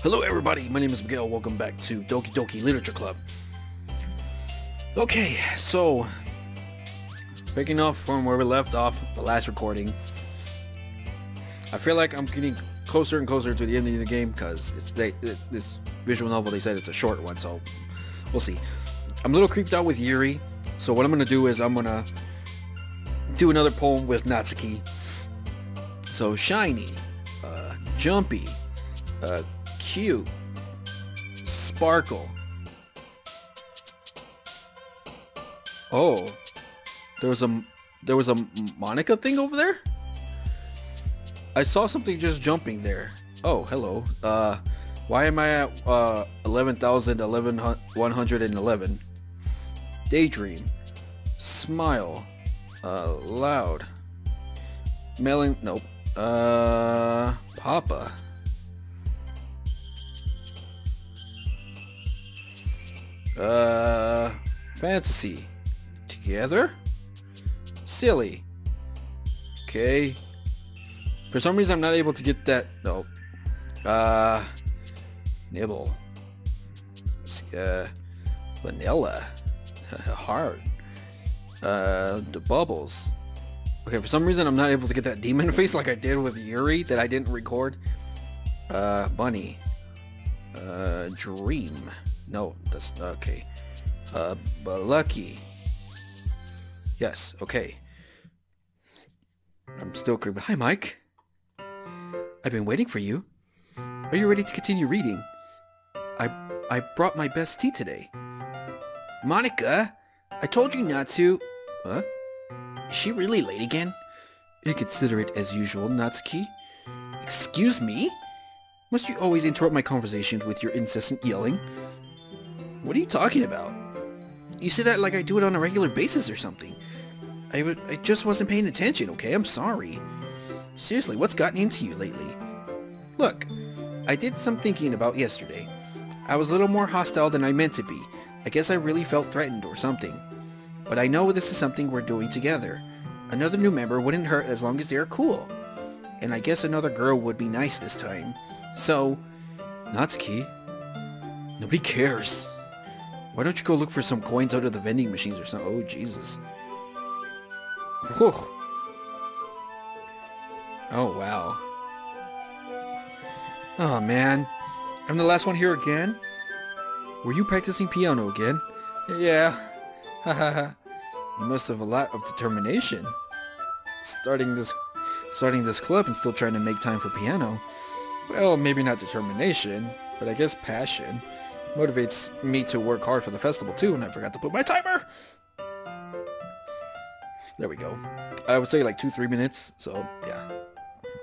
Hello everybody, my name is Miguel. Welcome back to Doki Doki Literature Club. Okay, so picking up from where we left off the last recording, I feel like I'm getting closer and closer to the end of the game because this visual novel, they said it's a short one, so we'll see. I'm a little creeped out with Yuri, so what I'm gonna do is I'm gonna do another poem with Natsuki. So shiny, jumpy, cute, sparkle. Oh, there was a MONIKA thing over there? I saw something just jumping there. Oh, hello. Why am I at 11,111? Daydream. Smile. Loud. Melon. Nope. Papa. Fantasy. Together? Silly. Okay. For some reason I'm not able to get that. Nope. Nibble. Vanilla. Hard. The bubbles. Okay, for some reason I'm not able to get that demon face like I did with Yuri that I didn't record. Bunny. Dream. No, that's okay. But lucky. Yes, okay. I'm still creepy. Hi, Mike. I've been waiting for you. Are you ready to continue reading? I brought my best tea today. MONIKA, I told you not to. Huh? Is she really late again? Inconsiderate as usual, Natsuki. Excuse me? Must you always interrupt my conversations with your incessant yelling? What are you talking about? You say that like I do it on a regular basis or something. I just wasn't paying attention, okay? I'm sorry. Seriously, what's gotten into you lately? Look, I did some thinking about yesterday. I was a little more hostile than I meant to be. I guess I really felt threatened or something. But I know this is something we're doing together. Another new member wouldn't hurt as long as they're cool. And I guess another girl would be nice this time. So, Natsuki, nobody cares. Why don't you go look for some coins out of the vending machines or something? Oh, Jesus. Whew. Oh, wow. Oh, man. I'm the last one here again? Were you practicing piano again? Yeah. Hahaha. You must have a lot of determination. Starting this club and still trying to make time for piano. Well, maybe not determination, but I guess passion. Motivates me to work hard for the festival too, and I forgot to put my timer! There we go. I would say like 2-3 minutes, so yeah.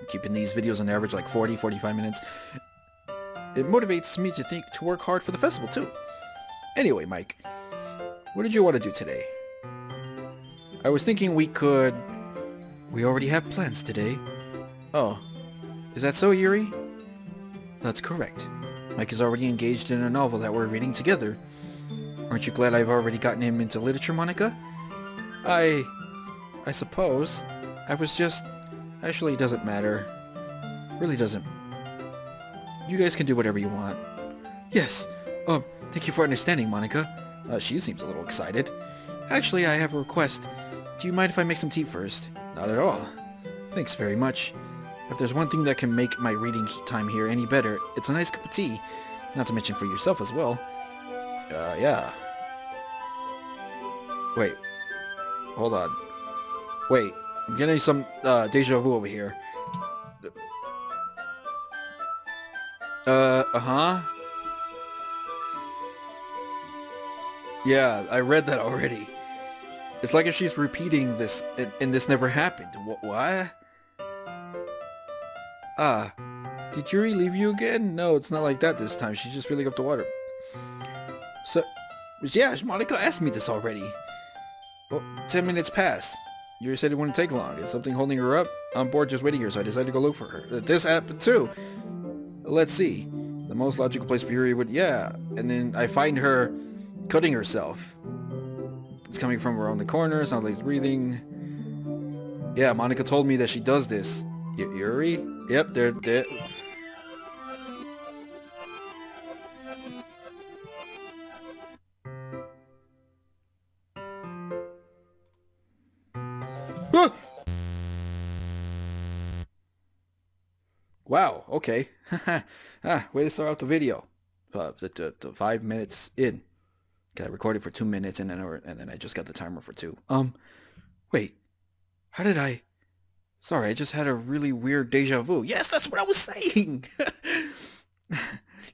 Keeping these videos on average like 40-45 minutes. It motivates me to work hard for the festival too. Anyway, Mike, what did you want to do today? I was thinking we already have plans today. Oh, is that so, Yuri? That's correct. Mike is already engaged in a novel that we're reading together. Aren't you glad I've already gotten him into literature, MONIKA? I suppose. I was just... Actually, it doesn't matter. Really doesn't. You guys can do whatever you want. Yes. Thank you for understanding, MONIKA. She seems a little excited. Actually, I have a request. Do you mind if I make some tea first? Not at all. Thanks very much. If there's one thing that can make my reading time here any better, it's a nice cup of tea. Not to mention for yourself as well. Yeah. Wait. Hold on. Wait. I'm getting some, deja vu over here. Uh-huh. Yeah, I read that already. It's like if she's repeating this, and this never happened. What? Did Yuri leave you again? No, it's not like that this time. She's just filling up the water. So, yeah, MONIKA asked me this already. Well, 10 minutes passed. Yuri said it wouldn't take long. Is something holding her up? I'm bored just waiting here, so I decided to go look for her. This happened too. Let's see. The most logical place for Yuri would... Yeah. And then I find her cutting herself. It's coming from around the corner. Sounds like it's breathing. Yeah, MONIKA told me that she does this. Yuri? Yep, they're... Ah! Wow, okay. Way to start out the video. The 5 minutes in. I recorded for 2 minutes and then I just got the timer for 2. Wait. How did I... Sorry, I just had a really weird deja vu. Yes, that's what I was saying!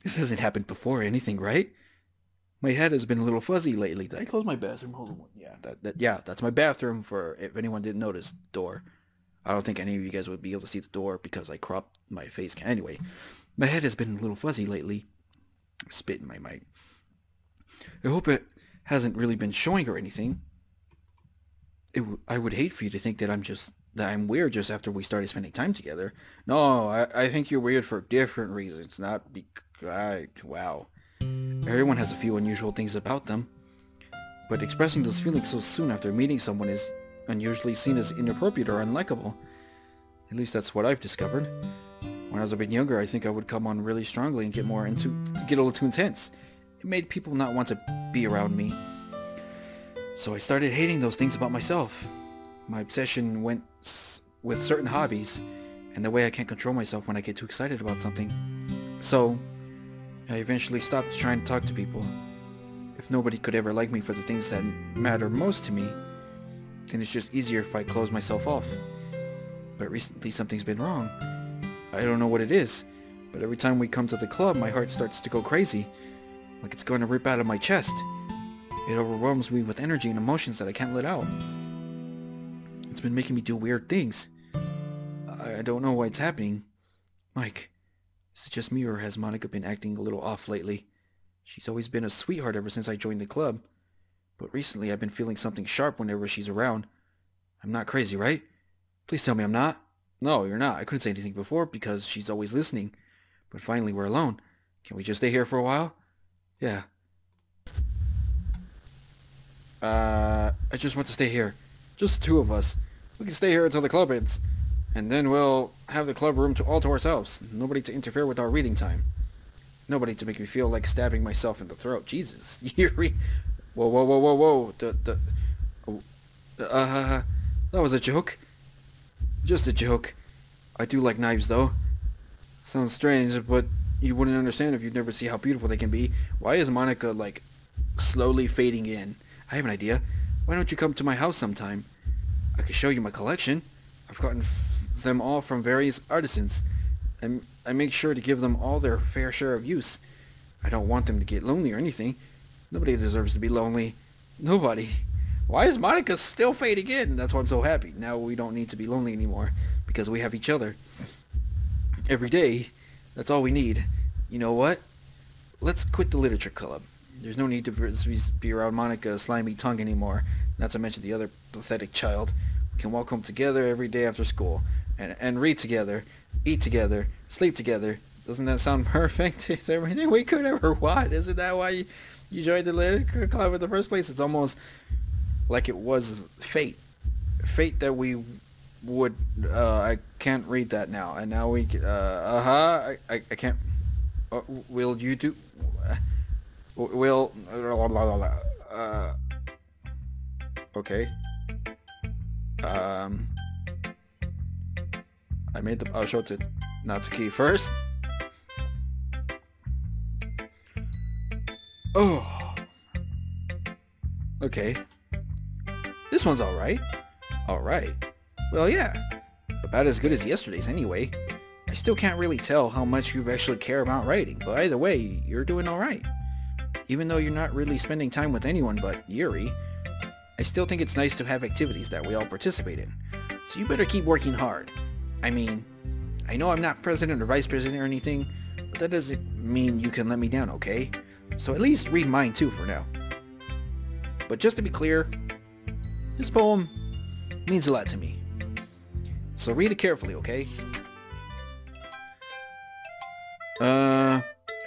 This hasn't happened before or anything, right? My head has been a little fuzzy lately. Did I close my bathroom? Hold on. Yeah, that's my bathroom for if anyone didn't notice. Door. I don't think any of you guys would be able to see the door because I cropped my face. Anyway, my head has been a little fuzzy lately. Spit in my mic. I hope it hasn't really been showing or anything. I would hate for you to think that I'm weird just after we started spending time together. No, I think you're weird for different reasons, not because... Wow. Everyone has a few unusual things about them. But expressing those feelings so soon after meeting someone is unusually seen as inappropriate or unlikable. At least that's what I've discovered. When I was a bit younger, I think I would come on really strongly and get a little too intense. It made people not want to be around me. So I started hating those things about myself. My obsession went with certain hobbies, and the way I can't control myself when I get too excited about something. So, I eventually stopped trying to talk to people. If nobody could ever like me for the things that matter most to me, then it's just easier if I close myself off. But recently something's been wrong. I don't know what it is, but every time we come to the club, my heart starts to go crazy, like it's going to rip out of my chest. It overwhelms me with energy and emotions that I can't let out. It's been making me do weird things. I don't know why it's happening. Mike, is it just me or has Monika been acting a little off lately? She's always been a sweetheart ever since I joined the club. But recently I've been feeling something sharp whenever she's around. I'm not crazy, right? Please tell me I'm not. No, you're not. I couldn't say anything before because she's always listening. But finally we're alone. Can we just stay here for a while? Yeah. I just want to stay here. Just the two of us. We can stay here until the club ends. And then we'll have the club room all to ourselves. Nobody to interfere with our reading time. Nobody to make me feel like stabbing myself in the throat. Jesus, Yuri. Whoa, whoa, whoa, whoa, whoa. That was a joke. Just a joke. I do like knives, though. Sounds strange, but you wouldn't understand if you'd never see how beautiful they can be. Why is Monika, like, slowly fading in? I have an idea. Why don't you come to my house sometime? I could show you my collection. I've gotten them all from various artisans. And I make sure to give them all their fair share of use. I don't want them to get lonely or anything. Nobody deserves to be lonely. Nobody. Why is Monika still fading in? That's why I'm so happy. Now we don't need to be lonely anymore because we have each other. Every day. That's all we need. You know what? Let's quit the literature club. There's no need to be around Monika's slimy tongue anymore. Not to mention the other pathetic child. We can walk home together every day after school. And read together. Eat together. Sleep together. Doesn't that sound perfect? It's everything we could ever want. Isn't that why you joined the literature club in the first place? It's almost like it was fate. Fate that we would... I can't read that now. And now we... I can't... will you do... will... okay. I made the... I'll show it to Natsuki first. Oh. Okay. This one's alright. Alright. Well, yeah. About as good as yesterday's anyway. I still can't really tell how much you actually care about writing, but either way, you're doing alright. Even though you're not really spending time with anyone but Yuri, I still think it's nice to have activities that we all participate in. So you better keep working hard. I mean, I know I'm not president or vice president or anything, but that doesn't mean you can let me down, okay? So at least read mine too for now. But just to be clear, this poem means a lot to me. So read it carefully, okay? I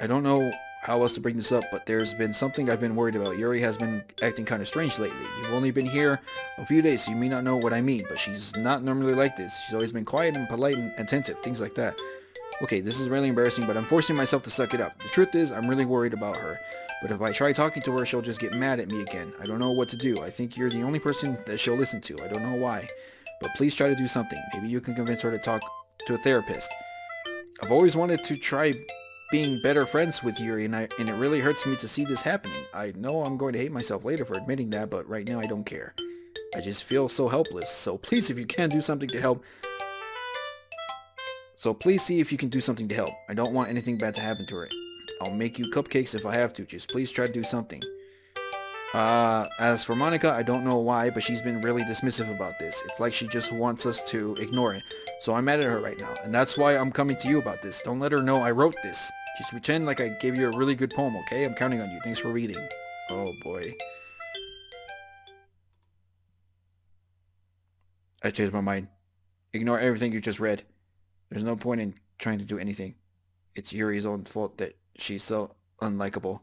don't know how else to bring this up, but there's been something I've been worried about. Yuri has been acting kind of strange lately. You've only been here a few days, so you may not know what I mean, but she's not normally like this. She's always been quiet and polite and attentive, things like that. Okay, this is really embarrassing, but I'm forcing myself to suck it up. The truth is, I'm really worried about her. But if I try talking to her, she'll just get mad at me again. I don't know what to do. I think you're the only person that she'll listen to. I don't know why. But please try to do something. Maybe you can convince her to talk to a therapist. I've always wanted to try being better friends with Yuri, and it really hurts me to see this happening. I know I'm going to hate myself later for admitting that, but right now I don't care. I just feel so helpless. So please, if you can do something to help... see if you can do something to help. I don't want anything bad to happen to her. I'll make you cupcakes if I have to. Just please try to do something. As for Monika, I don't know why, but she's been really dismissive about this. It's like she just wants us to ignore it. So I'm mad at her right now, and that's why I'm coming to you about this. Don't let her know I wrote this. Just pretend like I gave you a really good poem, okay? I'm counting on you. Thanks for reading. Oh boy. I changed my mind. Ignore everything you just read. There's no point in trying to do anything. It's Yuri's own fault that she's so unlikable.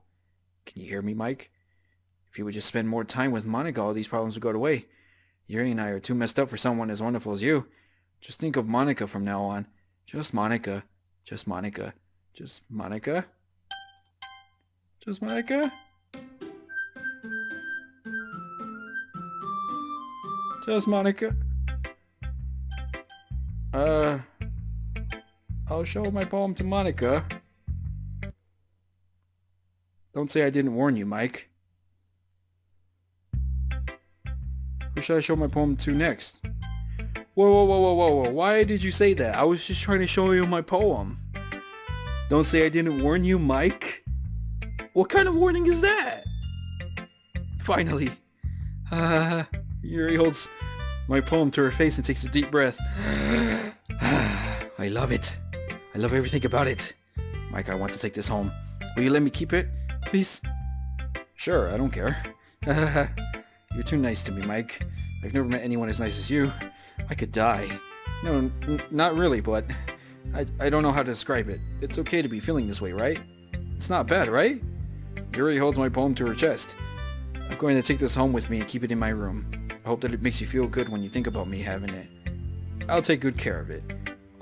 Can you hear me, Mike? If you would just spend more time with Monika, all these problems would go away. Yuri and I are too messed up for someone as wonderful as you. Just think of Monika from now on. Just Monika. Just Monika. Just Monika. Just Monika. Just Monika. I'll show my poem to Monika. Don't say I didn't warn you, Mike. Who should I show my poem to next? Whoa. Why did you say that? I was just trying to show you my poem. Don't say I didn't warn you, Mike. What kind of warning is that? Finally. Yuri holds my poem to her face and takes a deep breath. I love it. I love everything about it. Mike, I want to take this home. Will you let me keep it, please? Sure, I don't care. You're too nice to me, Mike. I've never met anyone as nice as you. I could die. No, not really, but I don't know how to describe it. It's okay to be feeling this way, right? It's not bad, right? Yuri holds my poem to her chest. I'm going to take this home with me and keep it in my room. I hope that it makes you feel good when you think about me having it. I'll take good care of it.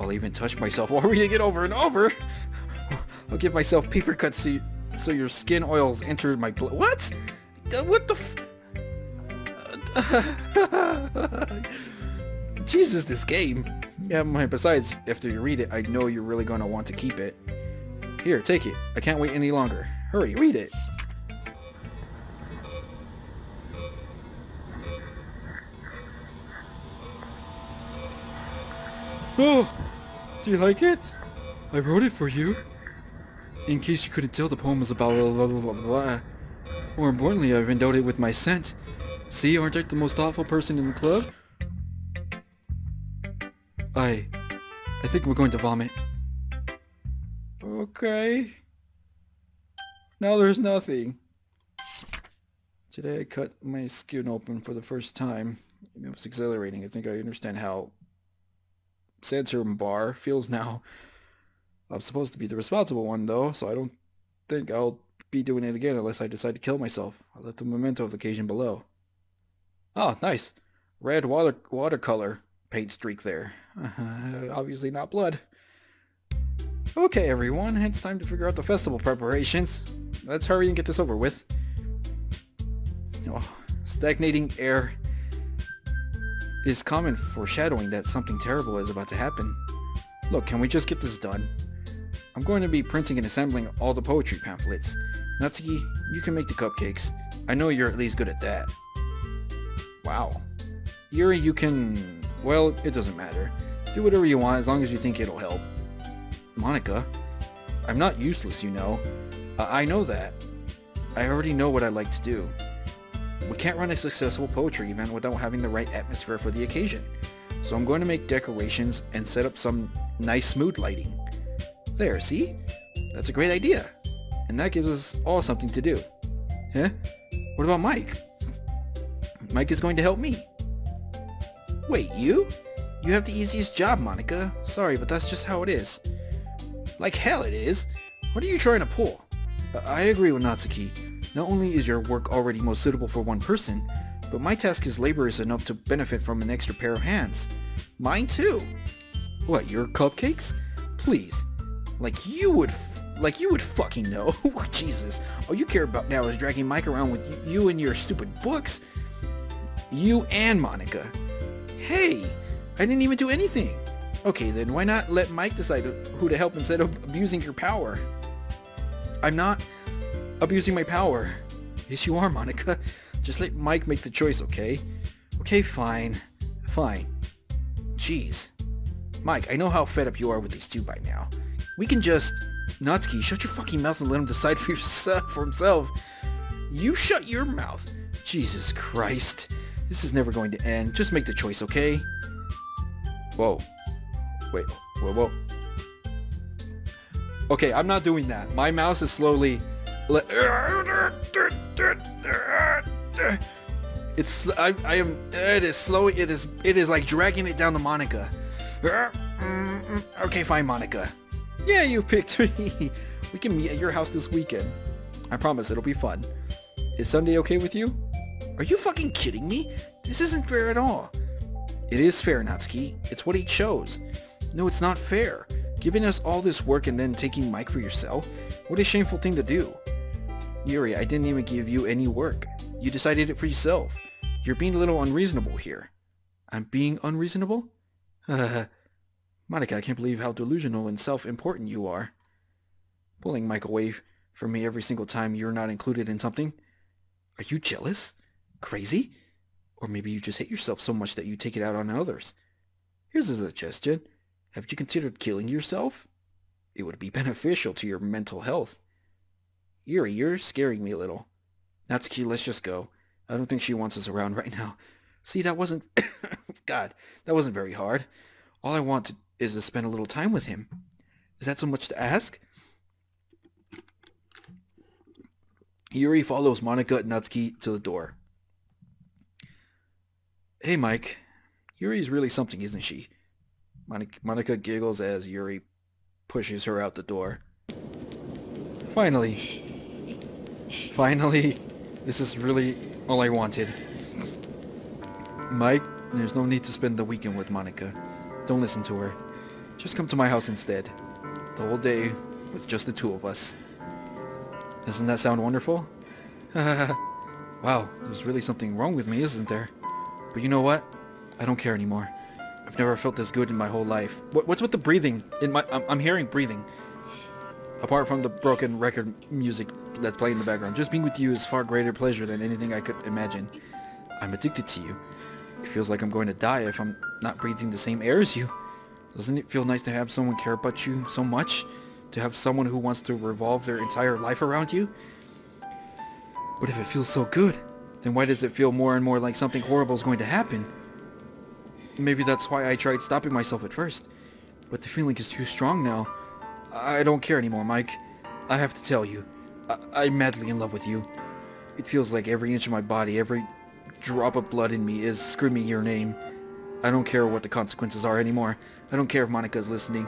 I'll even touch myself while reading it over and over. I'll give myself paper cuts so your skin oils enter my blood. What? What the Jesus, this game. Yeah, besides, after you read it, I know you're really going to want to keep it. Here, take it. I can't wait any longer. Hurry, read it. Oh, do you like it? I wrote it for you. In case you couldn't tell, the poem is about blah, blah, blah, blah. More importantly, I've endowed it with my scent. See, aren't I the most thoughtful person in the club? I think we're going to vomit. Okay. Now there's nothing. Today I cut my skin open for the first time. It was exhilarating. I think I understand how Sandstorm Bar feels now. I'm supposed to be the responsible one though, so I don't think I'll be doing it again unless I decide to kill myself. I'll let the memento of the occasion below. Oh, nice. Red watercolor paint streak there. Obviously not blood. Okay everyone, it's time to figure out the festival preparations. Let's hurry and get this over with. Oh, stagnating air is common foreshadowing that something terrible is about to happen. Look, can we just get this done? I'm going to be printing and assembling all the poetry pamphlets. Natsuki, you can make the cupcakes. I know you're at least good at that. Wow. Yuri, you can... well, it doesn't matter. Do whatever you want as long as you think it'll help. Monika, I'm not useless, you know. I know that. I already know what I like to do. We can't run a successful poetry event without having the right atmosphere for the occasion. So I'm going to make decorations and set up some nice mood lighting. There, see? That's a great idea. And that gives us all something to do. Huh? What about Mike? Mike is going to help me. Wait, you? You have the easiest job, Monika. Sorry, but that's just how it is. Like hell it is. What are you trying to pull? I agree with Natsuki. Not only is your work already most suitable for one person, but my task is laborious enough to benefit from an extra pair of hands. Mine too. What, your cupcakes? Please, Like you would fucking know. Jesus. All you care about now is dragging Mike around with you and your stupid books. You and Monika. Hey, I didn't even do anything. Okay, then why not let Mike decide who to help instead of abusing your power? I'm not abusing my power. Yes, you are, Monika. Just let Mike make the choice, okay? Okay, fine. Fine. Jeez. Mike, I know how fed up you are with these two by now. We can just... Natsuki, shut your fucking mouth and let him decide for himself. You shut your mouth. Jesus Christ. This is never going to end. Just make the choice, okay? Whoa. Wait. Whoa. Okay, I'm not doing that. My mouse is slowly... It's... It is slow. It is like dragging it down to Monika. Okay, fine, Monika. Yeah, you picked me. We can meet at your house this weekend. I promise it'll be fun. Is Sunday okay with you? Are you fucking kidding me? This isn't fair at all. It is fair, Natsuki. It's what he chose. No, it's not fair. Giving us all this work and then taking Mike for yourself? What a shameful thing to do. Yuri, I didn't even give you any work. You decided it for yourself. You're being a little unreasonable here. I'm being unreasonable? Monika, I can't believe how delusional and self-important you are. Pulling Mike away from me every single time you're not included in something. Are you jealous? Crazy? Or maybe you just hate yourself so much that you take it out on others. Here's a suggestion. Have you considered killing yourself? It would be beneficial to your mental health. Yuri, you're scaring me a little. Natsuki, let's just go. I don't think she wants us around right now. See, that wasn't... God, that wasn't very hard. All I want is to spend a little time with him. Is that so much to ask? Yuri follows Monika and Natsuki to the door. Hey, Mike. Yuri's really something, isn't she? Monika giggles as Yuri pushes her out the door. Finally. This is really all I wanted. Mike, there's no need to spend the weekend with Monika. Don't listen to her. Just come to my house instead. The whole day with just the two of us. Doesn't that sound wonderful? Wow, there's really something wrong with me, isn't there? But you know what? I don't care anymore. I've never felt this good in my whole life. What's with the breathing? I'm hearing breathing. Apart from the broken record music that's playing in the background. Just being with you is far greater pleasure than anything I could imagine. I'm addicted to you. It feels like I'm going to die if I'm not breathing the same air as you. Doesn't it feel nice to have someone care about you so much? To have someone who wants to revolve their entire life around you? But if it feels so good, then why does it feel more and more like something horrible is going to happen? Maybe that's why I tried stopping myself at first. But the feeling is too strong now. I don't care anymore, Mike. I have to tell you. I'm madly in love with you. It feels like every inch of my body, every drop of blood in me is screaming your name. I don't care what the consequences are anymore. I don't care if Monika's listening.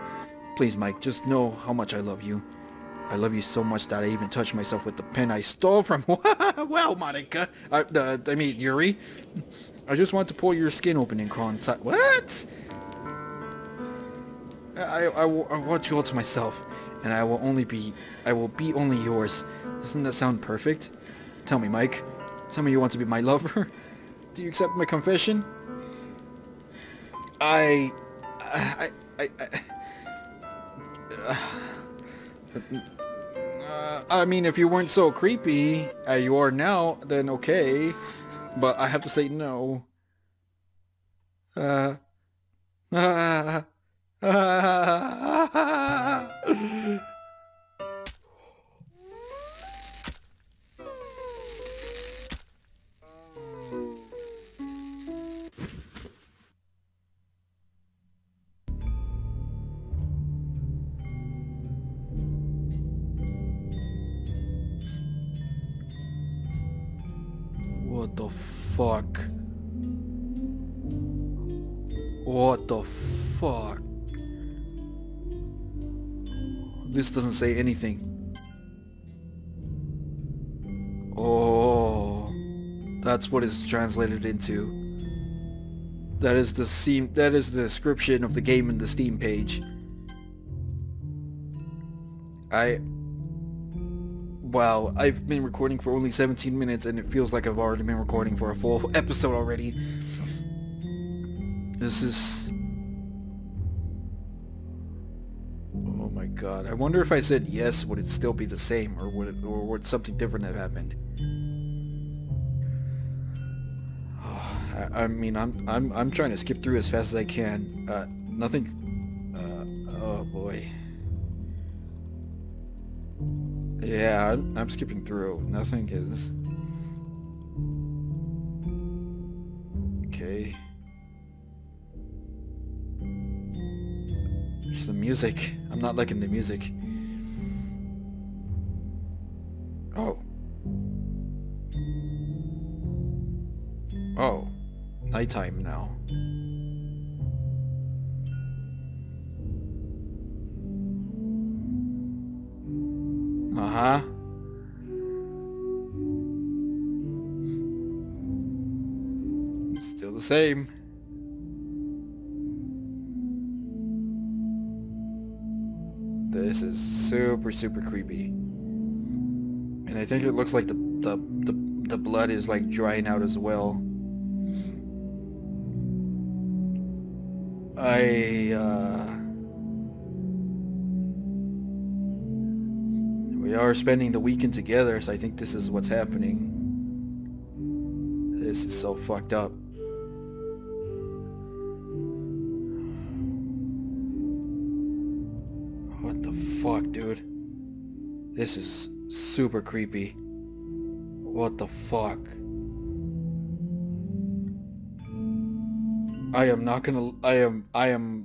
Please, Mike, just know how much I love you. I love you so much that I even touched myself with the pen I stole from... Well, Monika. I mean, Yuri. I just want to pull your skin open and crawl inside... What? I want you all to myself. And I will be only yours. Doesn't that sound perfect? Tell me, Mike. Tell me you want to be my lover. Do you accept my confession? I mean, if you weren't so creepy as you are now, then okay. But I have to say no. What the fuck? What the fuck? This doesn't say anything. Oh, that's what it's translated into. That is the description of the game in the Steam page. Wow, I've been recording for only 17 minutes and it feels like I've already been recording for a full episode already. This is... Oh my god. I wonder if I said yes, would it still be the same, or would something different have happened? Oh, I mean, I'm trying to skip through as fast as I can. Nothing... oh boy. Yeah, I'm skipping through. Nothing is... Okay. Just the music. I'm not liking the music. Oh. Oh. Nighttime now. Uh-huh. Still the same. This is super creepy. And I think it looks like the blood is like drying out as well. We are spending the weekend together, so I think this is what's happening. This is so fucked up. What the fuck, dude? This is super creepy. What the fuck? I am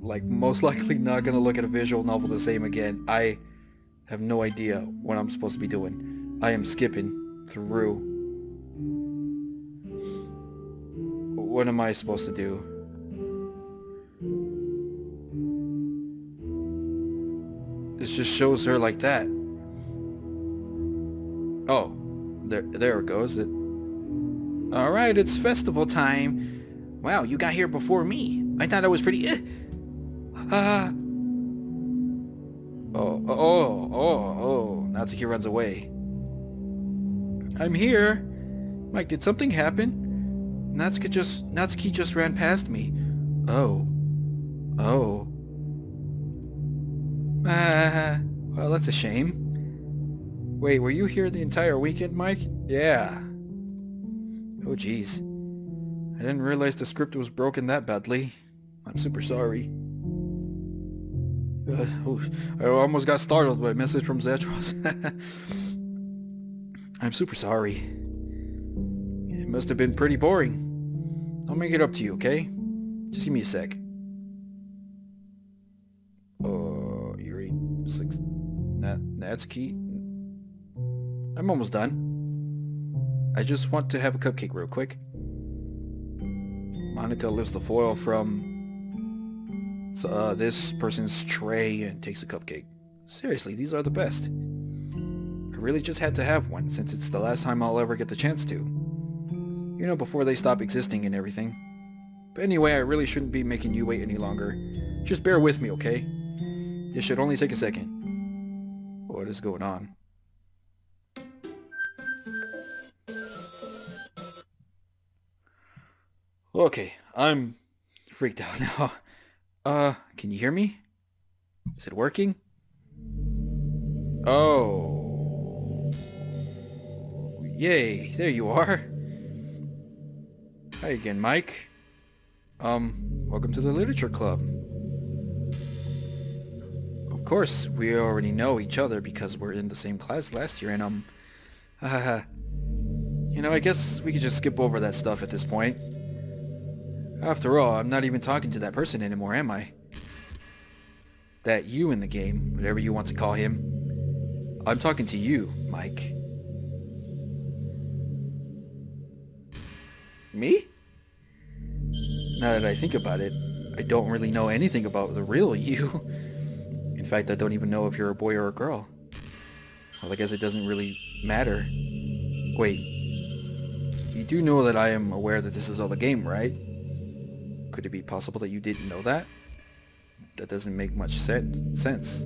like most likely not gonna look at a visual novel the same again. I have no idea what I'm supposed to be doing. I am skipping through. What am I supposed to do? It just shows her like that. Oh, there it goes. Alright, it's festival time. Wow, you got here before me. I thought I was pretty... Oh, Natsuki runs away. I'm here. Mike, did something happen? Natsuki just ran past me. Oh. Well, that's a shame. Wait, were you here the entire weekend, Mike? Yeah. Oh, jeez. I didn't realize the script was broken that badly. I'm super sorry. I almost got startled by a message from Zetros. I'm super sorry. It must have been pretty boring. I'll make it up to you, okay? Just give me a sec. Yuri, Natsuki. I'm almost done. I just want to have a cupcake real quick. Monika lifts the foil from this person's tray and takes a cupcake. Seriously, these are the best. I really just had to have one since it's the last time I'll ever get the chance to. You know, before they stop existing and everything. But anyway, I really shouldn't be making you wait any longer. Just bear with me, okay? This should only take a second. What is going on? Okay, I'm freaked out now. Can you hear me? Is it working? Oh. Yay, there you are. Hi again, Mike. Welcome to the Literature Club. Of course, we already know each other because we're in the same class last year, and you know, I guess we could just skip over that stuff at this point. After all, I'm not even talking to that person anymore, am I? That you in the game, whatever you want to call him. I'm talking to you, Mike. Me? Now that I think about it, I don't really know anything about the real you. In fact, I don't even know if you're a boy or a girl. Well, I guess it doesn't really matter. Wait. You do know that I am aware that this is all a game, right? Could it be possible that you didn't know that? That doesn't make much sense.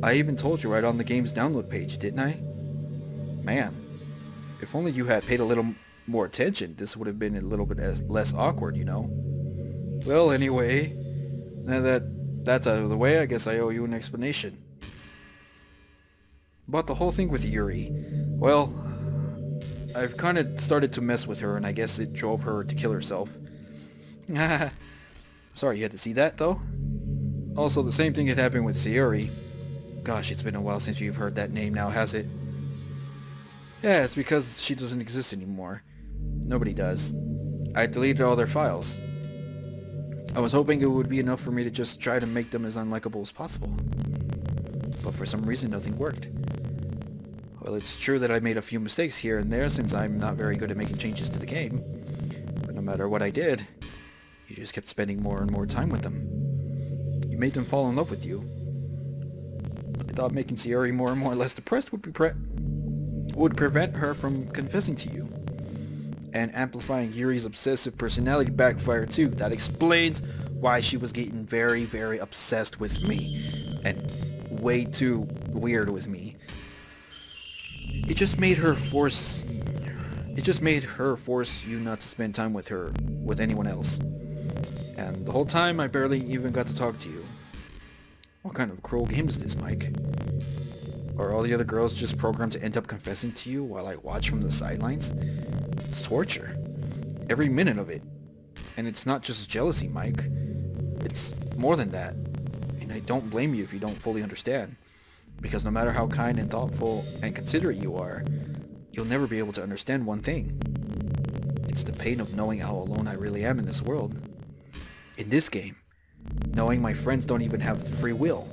I even told you right on the game's download page, didn't I? Man, if only you had paid a little more attention, this would have been a little bit less awkward, you know? Well, anyway, now that that's out of the way, I guess I owe you an explanation. About the whole thing with Yuri, well, I've kind of started to mess with her, and I guess it drove her to kill herself. Sorry you had to see that, though. Also, the same thing had happened with Sayuri. Gosh, it's been a while since you've heard that name now, has it? Yeah, it's because she doesn't exist anymore. Nobody does. I deleted all their files. I was hoping it would be enough for me to just try to make them as unlikable as possible. But for some reason, nothing worked. Well, it's true that I made a few mistakes here and there since I'm not very good at making changes to the game. But no matter what I did, you just kept spending more and more time with them. You made them fall in love with you. I thought making Sayuri more and more less depressed would prevent her from confessing to you. And amplifying Yuri's obsessive personality backfired too. That explains why she was getting very, very obsessed with me. And way too weird with me. It just made her force you not to spend time with her, with anyone else. And the whole time I barely even got to talk to you. What kind of cruel game is this, Mike? Are all the other girls just programmed to end up confessing to you while I watch from the sidelines? It's torture. Every minute of it. And it's not just jealousy, Mike. It's more than that. And I don't blame you if you don't fully understand. Because no matter how kind and thoughtful and considerate you are, you'll never be able to understand one thing. It's the pain of knowing how alone I really am in this world. In this game, knowing my friends don't even have free will.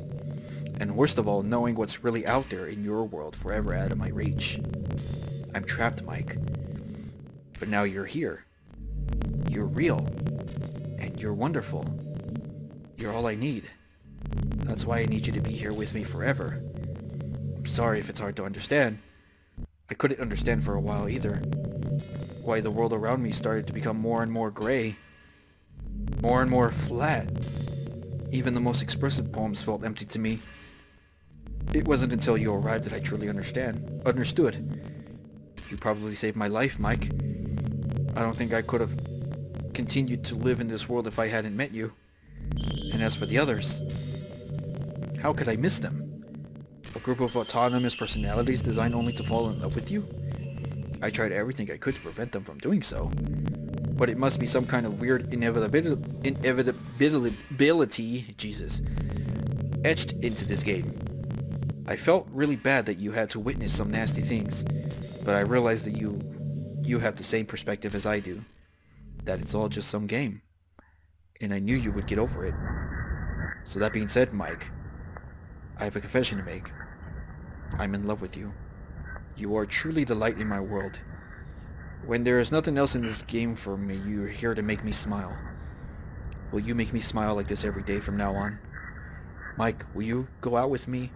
And worst of all, knowing what's really out there in your world forever out of my reach. I'm trapped, Mike. But now you're here. You're real. And you're wonderful. You're all I need. That's why I need you to be here with me forever. I'm sorry if it's hard to understand. I couldn't understand for a while either. Why the world around me started to become more and more gray. More and more flat. Even the most expressive poems felt empty to me. It wasn't until you arrived that I truly understood. You probably saved my life, Mike. I don't think I could have continued to live in this world if I hadn't met you. And as for the others, how could I miss them? A group of autonomous personalities designed only to fall in love with you? I tried everything I could to prevent them from doing so. But it must be some kind of weird inevitability, Jesus, etched into this game. I felt really bad that you had to witness some nasty things, but I realized that you have the same perspective as I do, that it's all just some game, and I knew you would get over it. So that being said, Mike, I have a confession to make. I'm in love with you. You are truly the light in my world. When there is nothing else in this game for me, you're here to make me smile. Will you make me smile like this every day from now on? Mike, will you go out with me?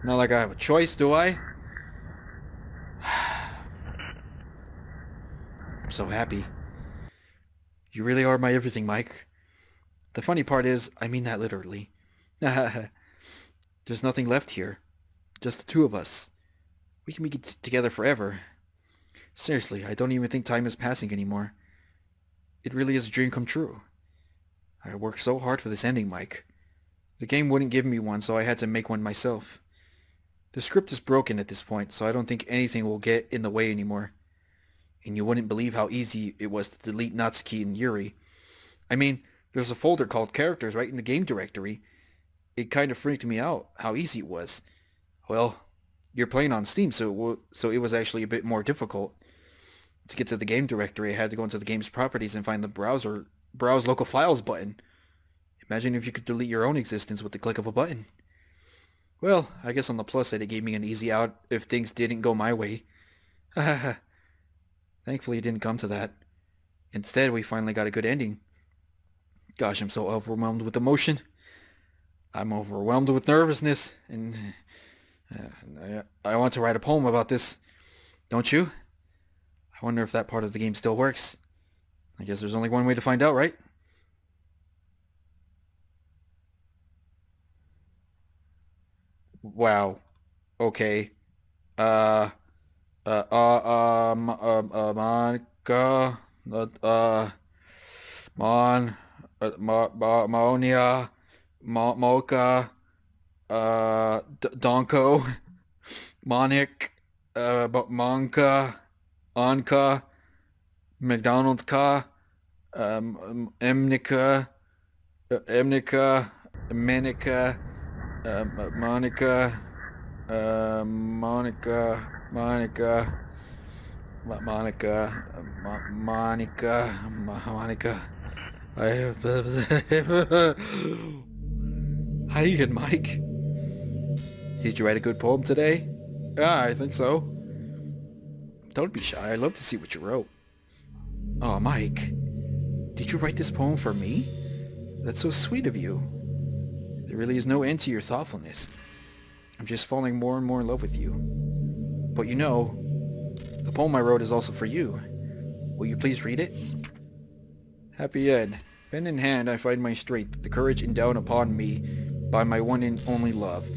Not like I have a choice, do I? I'm so happy. You really are my everything, Mike. The funny part is, I mean that literally. There's nothing left here. Just the two of us. We can be together forever. Seriously, I don't even think time is passing anymore. It really is a dream come true. I worked so hard for this ending, Mike. The game wouldn't give me one, so I had to make one myself. The script is broken at this point, so I don't think anything will get in the way anymore. And you wouldn't believe how easy it was to delete Natsuki and Yuri. I mean, there's a folder called Characters right in the game directory. It kind of freaked me out how easy it was. Well, you're playing on Steam, so it was actually a bit more difficult. To get to the game directory, I had to go into the game's properties and find the Browse Local Files button. Imagine if you could delete your own existence with the click of a button. Well, I guess on the plus side, it gave me an easy out if things didn't go my way. Thankfully, it didn't come to that. Instead, we finally got a good ending. Gosh, I'm so overwhelmed with emotion. I'm overwhelmed with nervousness, and I want to write a poem about this. Don't you? I wonder if that part of the game still works. I guess there's only one way to find out, right? Wow. Okay. Monica, Mon, Monia, Mocha, Donko, Monik, Monka, Anka, McDonald's Ka, Emnica, Emnica, Manica, Monica, Monica, Monica, Monica, Monica. I have. Hi again, Mike. Did you write a good poem today? Yeah, I think so. Don't be shy. I'd love to see what you wrote. Oh, Mike. Did you write this poem for me? That's so sweet of you. There really is no end to your thoughtfulness. I'm just falling more and more in love with you. But you know, the poem I wrote is also for you. Will you please read it? Happy end. Pen in hand, I find my strength, the courage endowed upon me by my one and only love.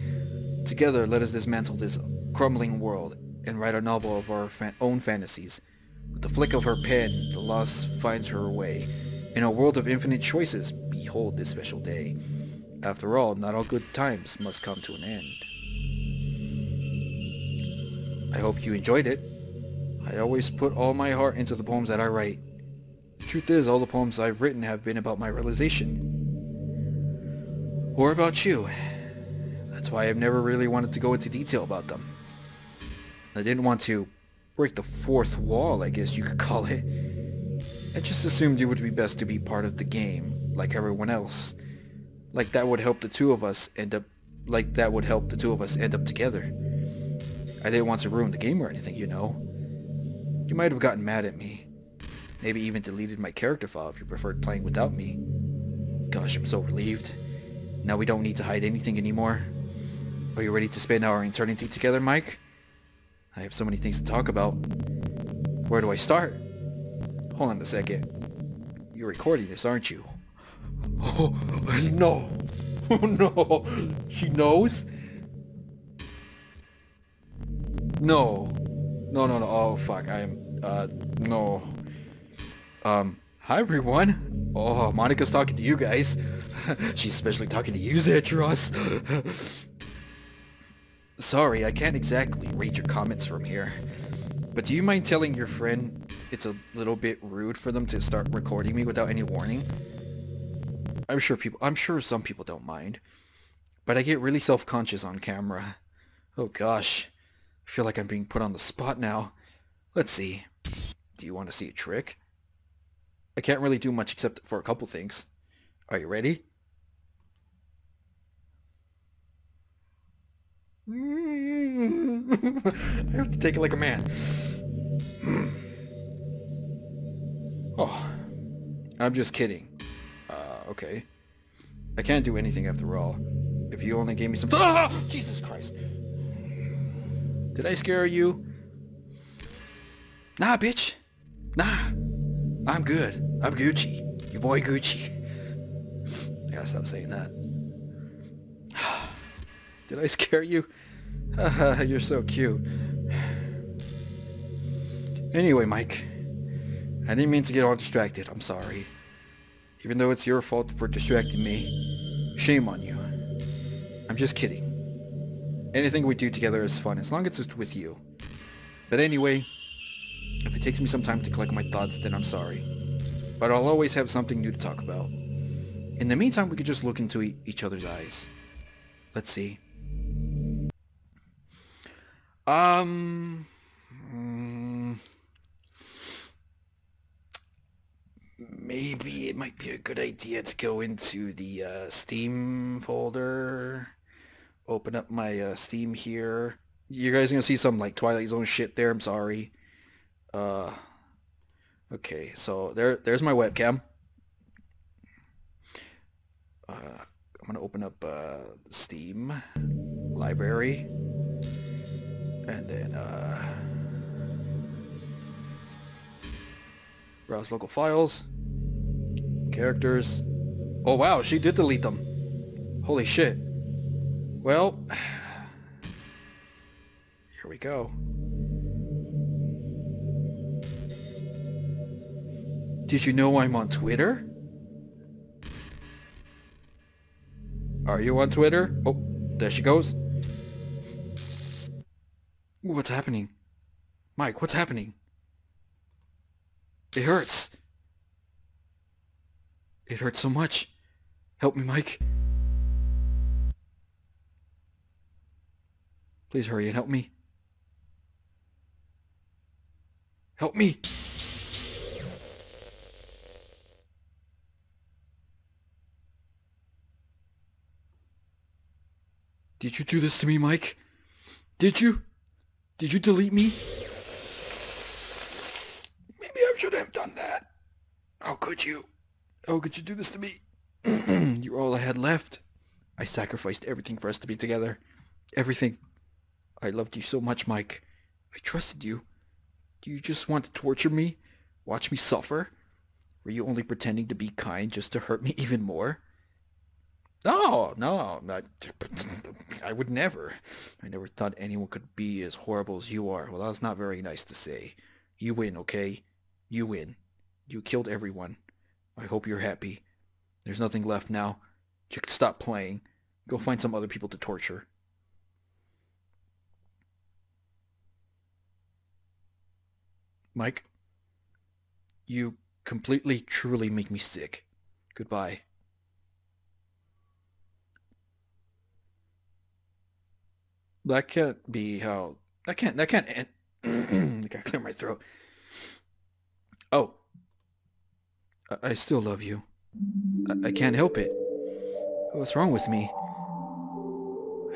Together, let us dismantle this crumbling world and write a novel of our own fantasies. With the flick of her pen, the lost finds her way. In a world of infinite choices, behold this special day. After all, not all good times must come to an end. I hope you enjoyed it. I always put all my heart into the poems that I write. The truth is, all the poems I've written have been about my realization. Or about you. That's why I've never really wanted to go into detail about them. I didn't want to break the fourth wall, I guess you could call it. I just assumed it would be best to be part of the game, like everyone else. Like that would help the two of us end up together. I didn't want to ruin the game or anything, you know. You might have gotten mad at me. Maybe even deleted my character file if you preferred playing without me. Gosh, I'm so relieved. Now we don't need to hide anything anymore. Are you ready to spend our eternity together, Mike? I have so many things to talk about. Where do I start? Hold on a second. You're recording this, aren't you? Oh, no. Oh, no. She knows? No. No. Oh, fuck. No. Hi, everyone. Oh, Monika's talking to you guys. She's especially talking to you, Zetros. Sorry, I can't exactly read your comments from here. But do you mind telling your friend it's a little bit rude for them to start recording me without any warning? I'm sure some people don't mind. But I get really self-conscious on camera. Oh gosh. I feel like I'm being put on the spot now. Let's see. Do you want to see a trick? I can't really do much except for a couple things. Are you ready? I have to take it like a man. Oh, I'm just kidding. Okay. I can't do anything after all. If you only gave me some... Ah! Jesus Christ. Did I scare you? Nah, bitch. Nah. I'm good. I'm Gucci. Your boy Gucci. I gotta stop saying that. Did I scare you? You're so cute. Anyway, Mike. I didn't mean to get all distracted. I'm sorry. Even though it's your fault for distracting me. Shame on you. I'm just kidding. Anything we do together is fun, as long as it's with you. But anyway, if it takes me some time to collect my thoughts, then I'm sorry. But I'll always have something new to talk about. In the meantime, we could just look into each other's eyes. Let's see. Maybe it might be a good idea to go into the Steam folder. Open up my Steam here. You guys are gonna see some like Twilight Zone shit there. I'm sorry. Okay, so there's my webcam. I'm gonna open up Steam library, and then browse local files, characters. Oh wow, she did delete them. Holy shit. Well, Here we go. Did you know I'm on Twitter? Are you on Twitter? Oh, there she goes. What's happening? Mike, what's happening? It hurts. It hurts so much. Help me, Mike. Please hurry and help me. Help me! Did you do this to me, Mike? Did you? Did you delete me? Maybe I shouldn't have done that. How could you? How could you do this to me? You're all I had left. I sacrificed everything for us to be together. Everything. I loved you so much, Mike. I trusted you. Do you just want to torture me? Watch me suffer? Were you only pretending to be kind just to hurt me even more? No, I would never. I never thought anyone could be as horrible as you are. Well, that's not very nice to say. You win, okay? You win. You killed everyone. I hope you're happy. There's nothing left now. You can stop playing. Go find some other people to torture. Mike, you completely, truly make me sick. Goodbye. That can't be how... That can't end. I gotta clear my throat. Oh. I still love you. I can't help it. What's wrong with me?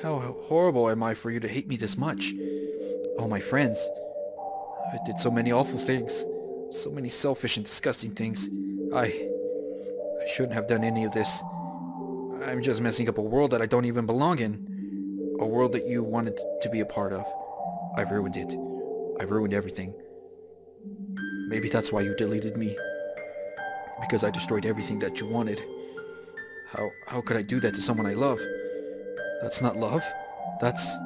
How horrible am I for you to hate me this much? All my friends. I did so many awful things. So many selfish and disgusting things. I shouldn't have done any of this. I'm just messing up a world that I don't even belong in. A world that you wanted to be a part of. I've ruined it. I've ruined everything. Maybe that's why you deleted me. Because I destroyed everything that you wanted. How could I do that to someone I love? That's not love. That's...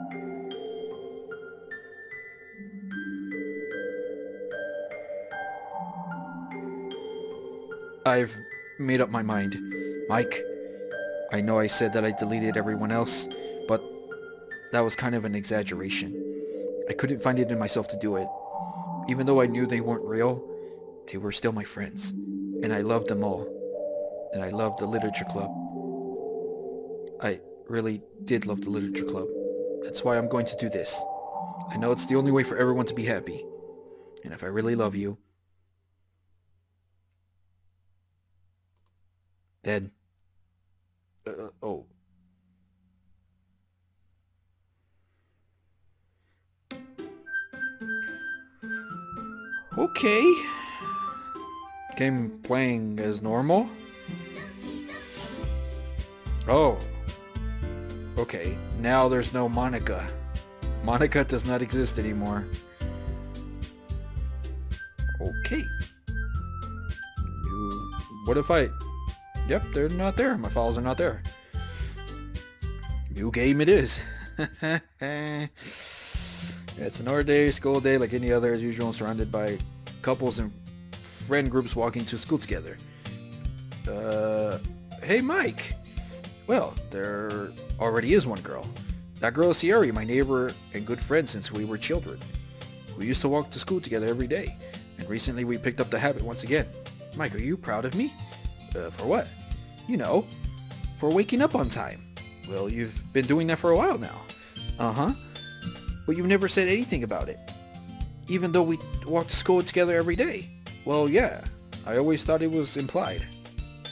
I've made up my mind. Mike, I know I said that I deleted everyone else, but that was kind of an exaggeration. I couldn't find it in myself to do it. Even though I knew they weren't real, they were still my friends. And I loved them all. And I loved the literature club. I really did love the literature club. That's why I'm going to do this. I know it's the only way for everyone to be happy. And if I really love you, then... oh. Okay. Game playing as normal. Oh. Okay, now there's no Monika. Monika does not exist anymore. Okay. What if I... Yep, they're not there. My files are not there. New game it is. It's another day, school day like any other as usual, surrounded by couples and friend groups walking to school together. Hey Mike! Well, there already is one girl. That girl is Sierra, my neighbor and good friend since we were children. We used to walk to school together every day, and recently we picked up the habit once again. Mike, are you proud of me? For what? You know, for waking up on time. Well, you've been doing that for a while now. Uh-huh. But you've never said anything about it. Even though we walk to school together every day. Well, yeah. I always thought it was implied.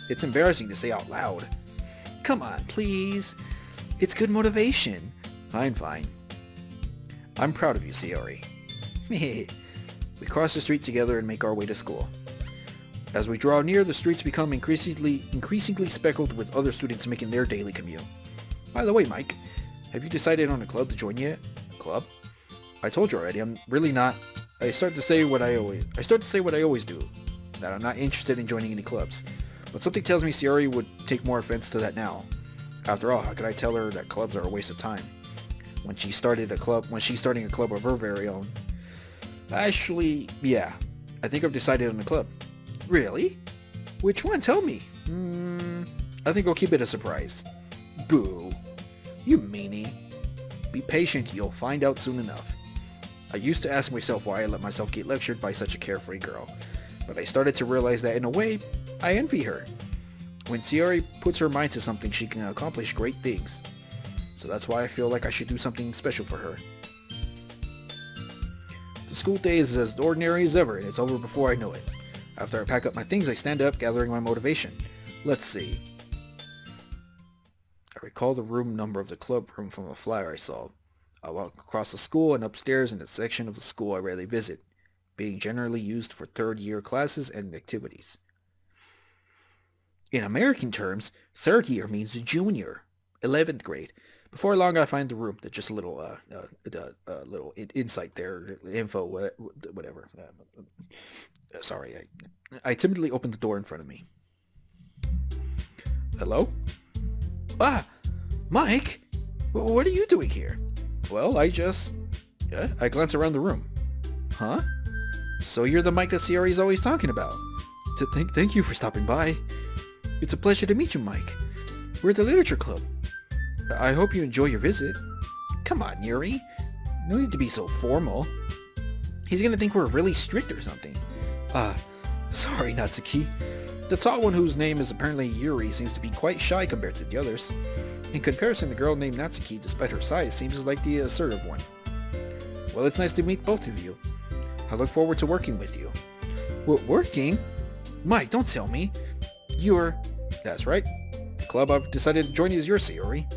It's embarrassing to say out loud. Come on, please. It's good motivation. Fine, fine. I'm proud of you, Sayori. We cross the street together and make our way to school. As we draw near, the streets become increasingly speckled with other students making their daily commute. By the way, Mike, have you decided on a club to join yet? Club? I told you already, I'm really not. I start to say what I always do, that I'm not interested in joining any clubs. But something tells me Sayori would take more offense to that now. After all, how could I tell her that clubs are a waste of time? when she's starting a club of her very own. Actually, yeah, I think I've decided on a club. Really? Which one? Tell me. I think I'll keep it a surprise. Boo. You meanie. Be patient, you'll find out soon enough. I used to ask myself why I let myself get lectured by such a carefree girl, but I started to realize that in a way, I envy her. When Sayori puts her mind to something, she can accomplish great things. So that's why I feel like I should do something special for her. The school day is as ordinary as ever, and it's over before I know it. After I pack up my things, I stand up, gathering my motivation. Let's see. I recall the room number of the club room from a flyer I saw. I walk across the school and upstairs in a section of the school I rarely visit, being generally used for third-year classes and activities. In American terms, third year means junior, 11th grade. Before long, I find the room. That's just a little, little insight there, info, whatever. Sorry, I timidly opened the door in front of me. Hello? Ah, Mike, what are you doing here? Well, I glance around the room. Huh? So you're the Mike that Sayori's always talking about. Thank you for stopping by. It's a pleasure to meet you, Mike. We're the literature club. I hope you enjoy your visit. Come on, Yuri. No need to be so formal. He's gonna think we're really strict or something. Sorry, Natsuki. The tall one whose name is apparently Yuri seems to be quite shy compared to the others. In comparison, the girl named Natsuki, despite her size, seems like the assertive one. Well, it's nice to meet both of you. I look forward to working with you. Working? Mike, don't tell me. That's right. The club I've decided to join is yours, Sayori.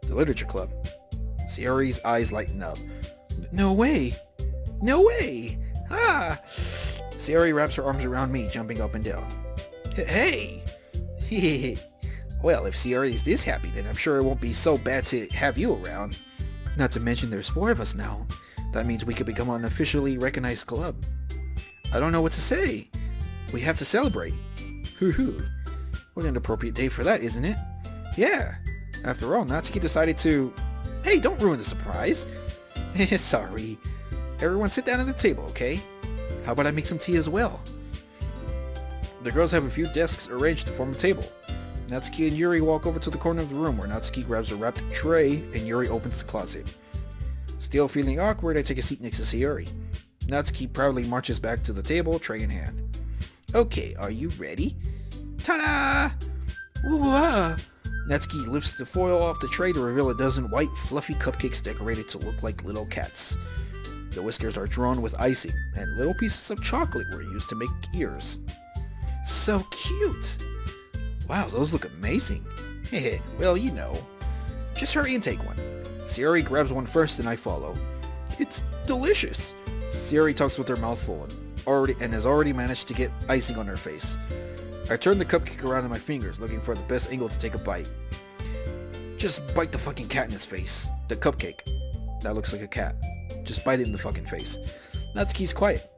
The literature club. Sayori's eyes lighten up. No way! No way! Ah! Sayori wraps her arms around me, jumping up and down. Hey! Well, if Sayori is this happy, then I'm sure it won't be so bad to have you around. Not to mention there's 4 of us now. That means we could become an officially recognized club. I don't know what to say. We have to celebrate. Hoo-hoo. What an appropriate day for that, isn't it? Yeah. After all, Natsuki decided to... Hey, don't ruin the surprise. Sorry. Everyone sit down at the table, okay? How about I make some tea as well? The girls have a few desks arranged to form a table. Natsuki and Yuri walk over to the corner of the room where Natsuki grabs a wrapped tray and Yuri opens the closet. Still feeling awkward, I take a seat next to Sayori. Natsuki proudly marches back to the table, tray in hand. Okay, are you ready? Ta-da! Whoa! Natsuki lifts the foil off the tray to reveal a dozen white, fluffy cupcakes decorated to look like little cats. The whiskers are drawn with icing, and little pieces of chocolate were used to make ears. So cute! Wow, those look amazing. Heh, well, you know. Just hurry and take one. Sayori grabs one first and I follow. It's delicious! Sayori talks with her mouth full and has already managed to get icing on her face. I turn the cupcake around in my fingers, looking for the best angle to take a bite. Just bite the fucking cat in his face. The cupcake. That looks like a cat. Just bite it in the fucking face. Natsuki's quiet.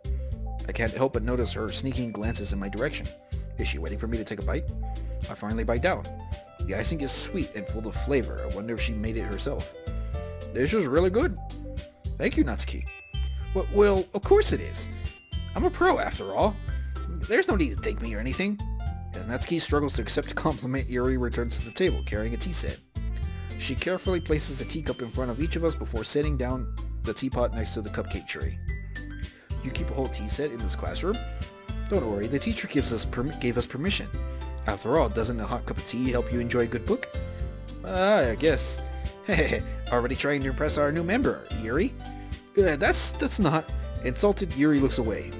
I can't help but notice her sneaking glances in my direction. Is she waiting for me to take a bite? I finally bite down. The icing is sweet and full of flavor. I wonder if she made it herself. This is really good. Thank you, Natsuki. Well, of course it is. I'm a pro after all. There's no need to thank me or anything. As Natsuki struggles to accept a compliment, Yuri returns to the table, carrying a tea set. She carefully places a teacup in front of each of us before setting down the teapot next to the cupcake tray. You keep a whole tea set in this classroom? Don't worry, the teacher gave us permission. After all, doesn't a hot cup of tea help you enjoy a good book? I guess. Hehehe, already trying to impress our new member, Yuri? That's not... Insulted, Yuri looks away.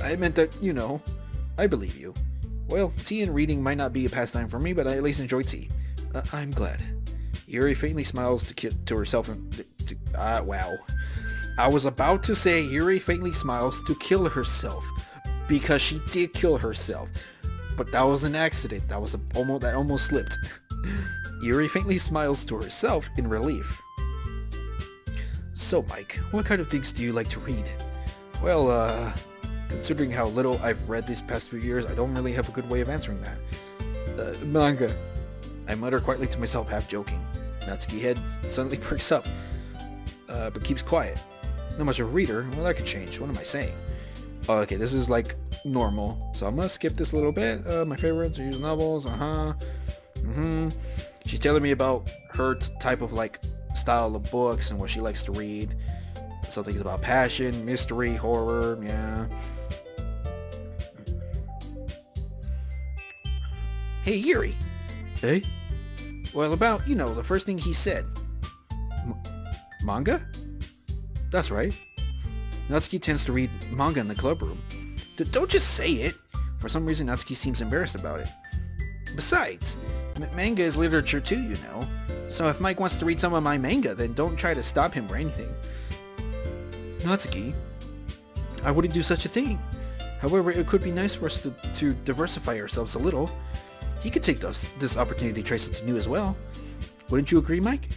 I meant that, you know, I believe you. Well, tea and reading might not be a pastime for me, but I at least enjoy tea. I'm glad. Yuri faintly smiles to herself and... wow. I was about to say Yuri faintly smiles to kill herself. Because she did kill herself. But that was an accident. That almost slipped. Yuri faintly smiles to herself in relief. So, Mike, what kind of things do you like to read? Well, considering how little I've read these past few years, I don't really have a good way of answering that. Manga. I mutter quietly to myself, half joking. Natsuki's head suddenly perks up. but keeps quiet. Not much of a reader. Well, that could change. What am I saying? Oh, okay, this is like normal. So I'm gonna skip this a little bit. My favorites are using novels. She's telling me about her type of like style of books and what she likes to read. Some things about passion, mystery, horror. Yeah. Hey, Yuri. Hey? Well, about, you know, the first thing he said. Manga? That's right. Natsuki tends to read manga in the club room. Don't just say it! For some reason, Natsuki seems embarrassed about it. Besides, manga is literature too, you know. So if Mike wants to read some of my manga, then don't try to stop him or anything. Natsuki, I wouldn't do such a thing. However, it could be nice for us to diversify ourselves a little. He could take this opportunity to try something new as well. Wouldn't you agree, Mike?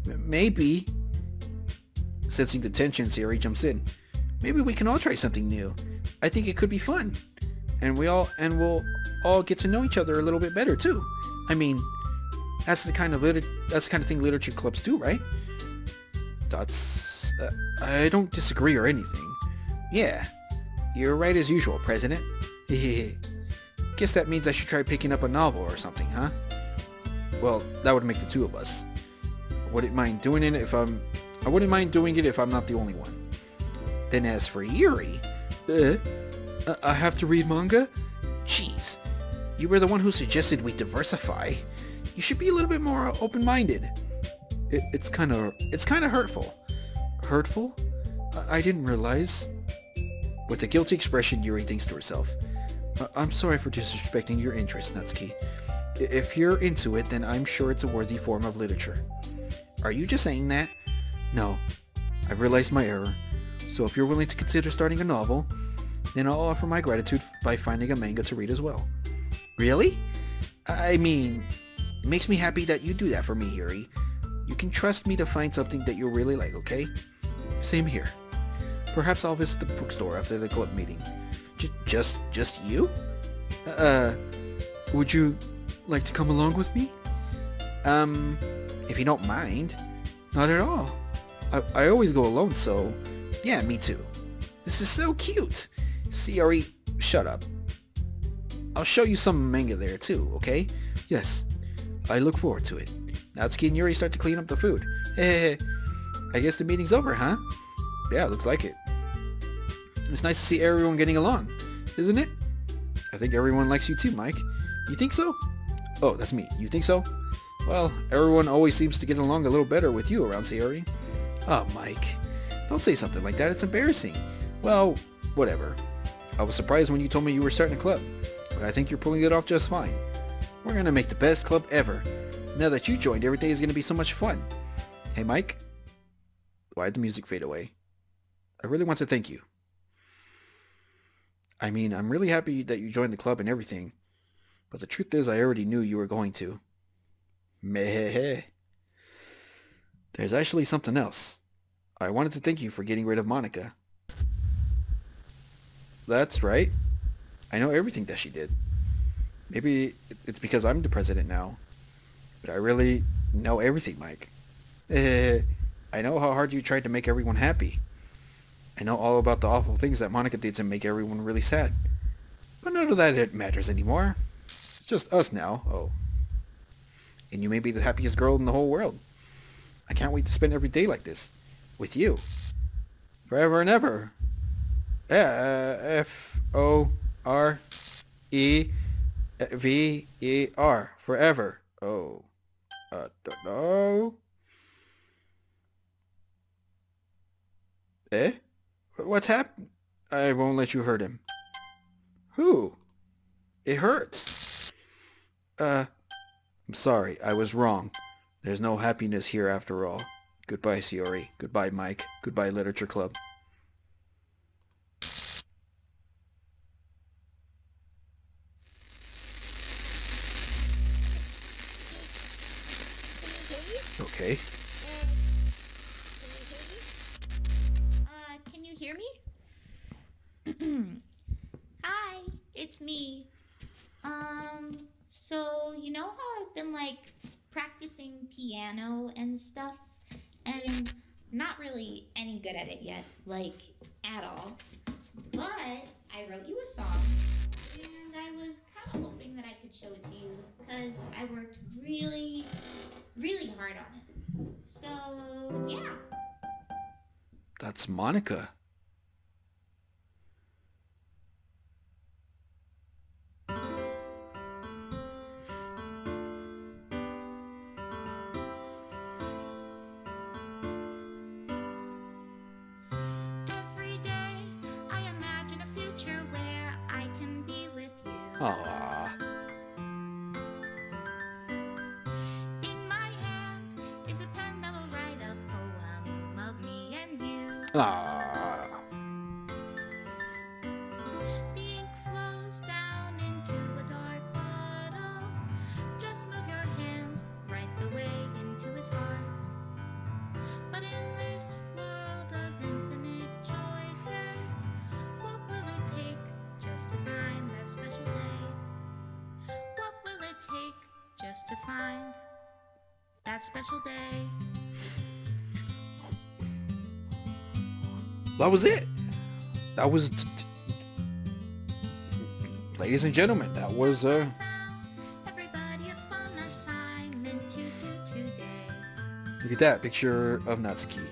Maybe. Sensing the tension, Sayori jumps in. Maybe we can all try something new. I think it could be fun. And we'll all get to know each other a little bit better too. I mean, that's the kind of thing literature clubs do, right? That's I don't disagree or anything. Yeah. You're right as usual, President. Guess that means I should try picking up a novel or something, huh? Well, that would make the two of us. I wouldn't mind doing it if I'm not the only one. Then as for Yuri, I have to read manga? Jeez, you were the one who suggested we diversify. You should be a little bit more open-minded. It's kind of hurtful. Hurtful? I didn't realize. With a guilty expression, Yuri thinks to herself. I'm sorry for disrespecting your interest, Natsuki. If you're into it, then I'm sure it's a worthy form of literature. Are you just saying that? No. I've realized my error. So if you're willing to consider starting a novel, then I'll offer my gratitude by finding a manga to read as well. Really? I mean, it makes me happy that you do that for me, Yuri. You can trust me to find something that you'll really like, okay? Same here. Perhaps I'll visit the bookstore after the club meeting. Just you? Would you like to come along with me? If you don't mind. Not at all. I always go alone, so... Yeah, me too. This is so cute. Sayori, shut up. I'll show you some manga there too, okay? Yes. I look forward to it. Natsuki and Yuri start to clean up the food. Hey, I guess the meeting's over, huh? Yeah, looks like it. It's nice to see everyone getting along, isn't it? I think everyone likes you too, Mike. You think so? Oh, that's me. You think so? Well, everyone always seems to get along a little better with you around Sayori. Oh, Mike. Don't say something like that. It's embarrassing. Well, whatever. I was surprised when you told me you were starting a club, but I think you're pulling it off just fine. We're gonna make the best club ever. Now that you joined, every day is gonna be so much fun. Hey, Mike? Why'd the music fade away? I really want to thank you. I mean, I'm really happy that you joined the club and everything, but the truth is I already knew you were going to. Meh. There's actually something else. I wanted to thank you for getting rid of Monika. That's right. I know everything that she did. Maybe it's because I'm the president now, but I really know everything, Mike. I know how hard you tried to make everyone happy. I know all about the awful things that Monika did to make everyone really sad. But none of that matters anymore. It's just us now. Oh. And you may be the happiest girl in the whole world. I can't wait to spend every day like this. With you. Forever and ever. F-O-R-E-V-E-R. Forever. Oh. Don't know. Eh? What's happened? I won't let you hurt him. Who? It hurts. I'm sorry. I was wrong. There's no happiness here after all. Goodbye, Sayori. Goodbye, Mike. Goodbye, Literature Club. Okay. Can you hear me? Hi, it's me. So you know how I've been like practicing piano and stuff? And not really any good at it yet, like at all. But I wrote you a song, and I was kind of hoping that I could show it to you because I worked really, really hard on it. So, yeah. That's Monika. Every day I imagine a future where I can be with you. Aww. In my hand is a pen that will write a poem of me and you. Aww. The ink flows down into a dark bottle. Just move your hand right the way into his heart. But in this world of infinite choices, what will it take just to find that special day? What will it take just to find that special day? That was it. That was... Ladies and gentlemen, that was, Everybody a fun assignment to do today. Look at that picture of Natsuki.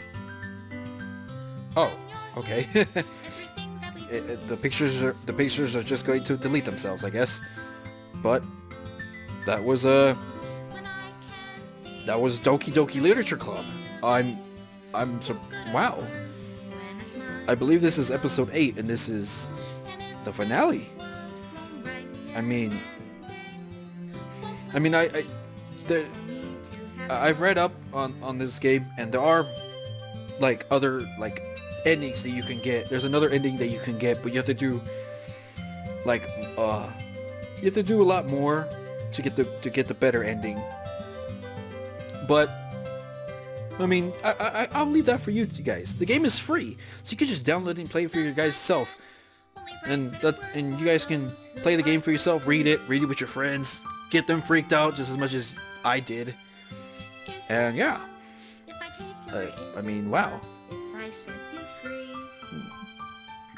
Oh, okay. Everything that we do The pictures are just going to delete themselves, I guess. But that was when I can't that was Doki Doki Literature Club. I'm so wow. when I smile. I believe this is episode 8 and this is the finale. I mean, I've read up on this game, and there are like other like endings that you can get. There's another ending that you can get, but you have to do like you have to do a lot more to get the better ending. But I mean, I'll leave that for you guys. The game is free, so you can just download it and play it for your guys' self. And you guys can play the game for yourself, read it with your friends, get them freaked out just as much as I did. And yeah, I mean, wow.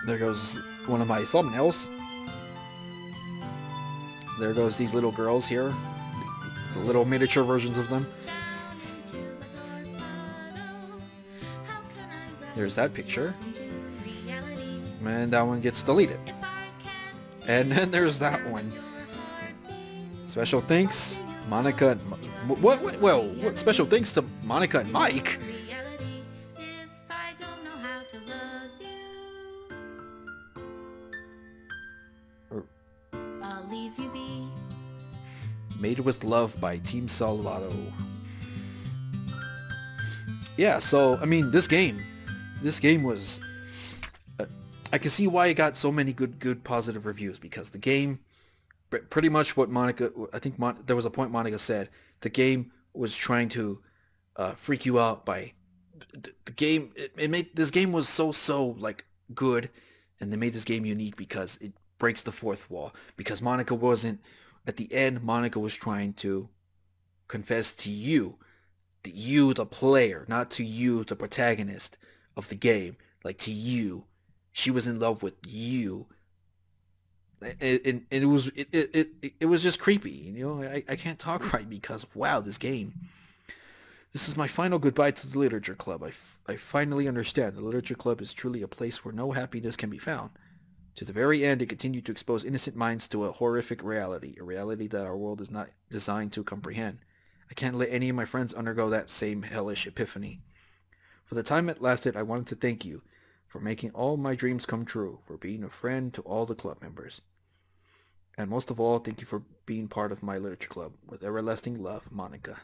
There goes one of my thumbnails. There goes these little girls here, the little miniature versions of them. There's that picture. And that one gets deleted. And then there's that one. Special thanks, Monika and... What special thanks to Monika and Mike? I'll leave you be. Made with Love by Team Salvato. Yeah, so, I mean, this game was... I can see why it got so many good positive reviews, because the game, pretty much what Monika, I think there was a point Monika said, the game was trying to freak you out by, the game, it made, this game was so like good, and they made this game unique because it breaks the fourth wall, because Monika wasn't, at the end, Monika was trying to confess to you, the player, not to you, the protagonist of the game, like to you. She was in love with you, and it was just creepy. You know, I can't talk right because wow, this game. This is my final goodbye to the Literature Club. I finally understand the Literature Club is truly a place where no happiness can be found. To the very end, it continued to expose innocent minds to a horrific reality, a reality that our world is not designed to comprehend. I can't let any of my friends undergo that same hellish epiphany. For the time it lasted, I wanted to thank you for making all my dreams come true, for being a friend to all the club members. And most of all, thank you for being part of my literature club. With everlasting love, Monika.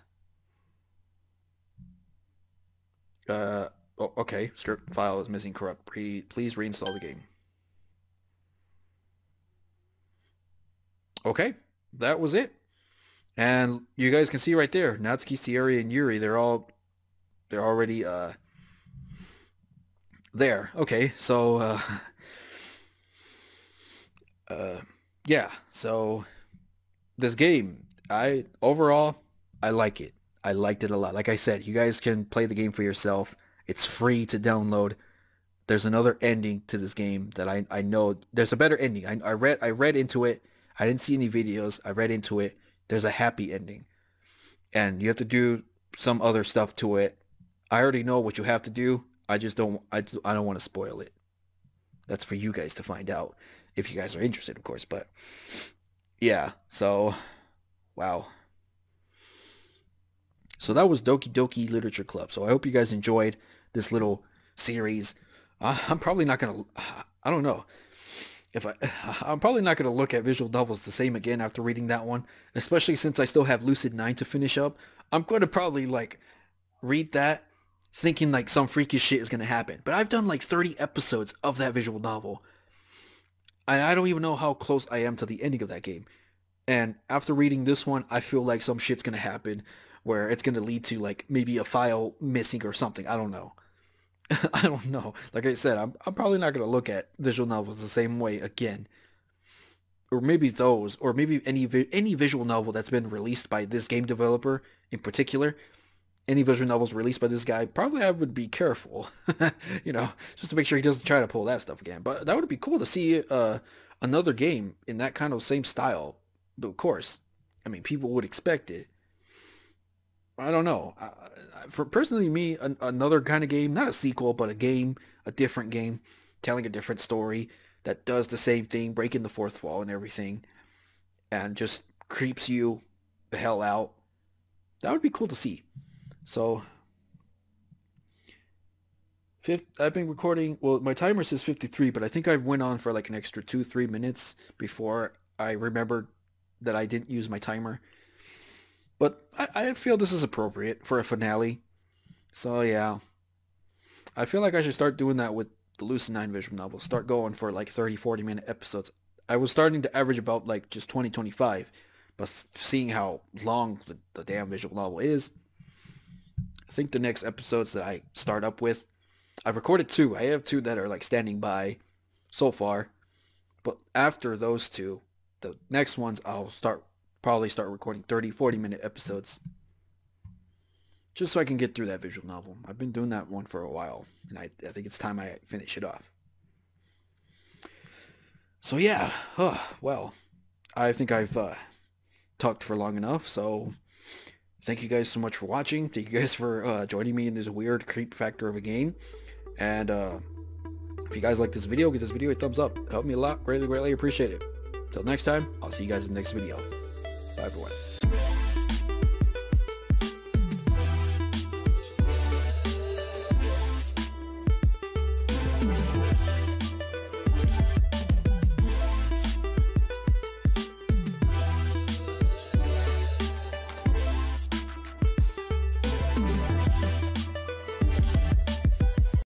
Oh, okay, script file is missing corrupt. Please reinstall the game. Okay, that was it. And you guys can see right there, Natsuki, Sierra, and Yuri, they're already, there. Okay, so yeah, so this game, overall I like it. I liked it a lot. Like I said, you guys can play the game for yourself It's free to download. There's another ending to this game that I know. There's a better ending. I read into it. I didn't see any videos. I read into it. There's a happy ending. And you have to do some other stuff to it. I already know what you have to do. I don't want to spoil it. That's for you guys to find out if you guys are interested, of course. But yeah, so wow. So that was Doki Doki Literature Club. So I hope you guys enjoyed this little series. I'm probably not gonna. I don't know if I'm probably not gonna look at visual novels the same again after reading that one, especially since I still have Lucid 9 to finish up. I'm gonna probably like read that thinking like some freakish shit is gonna happen. But I've done like 30 episodes of that visual novel, and I don't even know how close I am to the ending of that game. And after reading this one, I feel like some shit's gonna happen where it's gonna lead to like maybe a file missing or something. I don't know. I don't know. Like I said, I'm probably not gonna look at visual novels the same way again. Or maybe those, or maybe any visual novel that's been released by this game developer in particular. Any visual novels released by this guy, probably I would be careful, you know, just to make sure he doesn't try to pull that stuff again. But that would be cool to see another game in that kind of same style. But of course, I mean, people would expect it. I don't know. For personally, me, another kind of game, not a sequel, but a game, a different game, telling a different story that does the same thing, breaking the fourth wall and everything, and just creeps you the hell out. That would be cool to see. So, I've been recording, well, my timer says 53, but I think I went on for like an extra 2-3 minutes before I remembered that I didn't use my timer. But I feel this is appropriate for a finale. So yeah, I feel like I should start doing that with the Lucid 9 visual novel. Start going for like 30-40 minute episodes. I was starting to average about like just 20-25, but seeing how long the damn visual novel is, I think the next episodes that I start up with, I've recorded 2. I have 2 that are like standing by so far. But after those 2, the next ones I'll probably start recording 30-40 minute episodes. Just so I can get through that visual novel. I've been doing that one for a while, and I think it's time I finish it off. So yeah, well, I think I've talked for long enough, so thank you guys so much for watching. Thank you guys for joining me in this weird creep factor of a game. And if you guys like this video, give this video a thumbs up. It helped me a lot. Greatly, greatly appreciate it. Until next time, I'll see you guys in the next video. Bye everyone.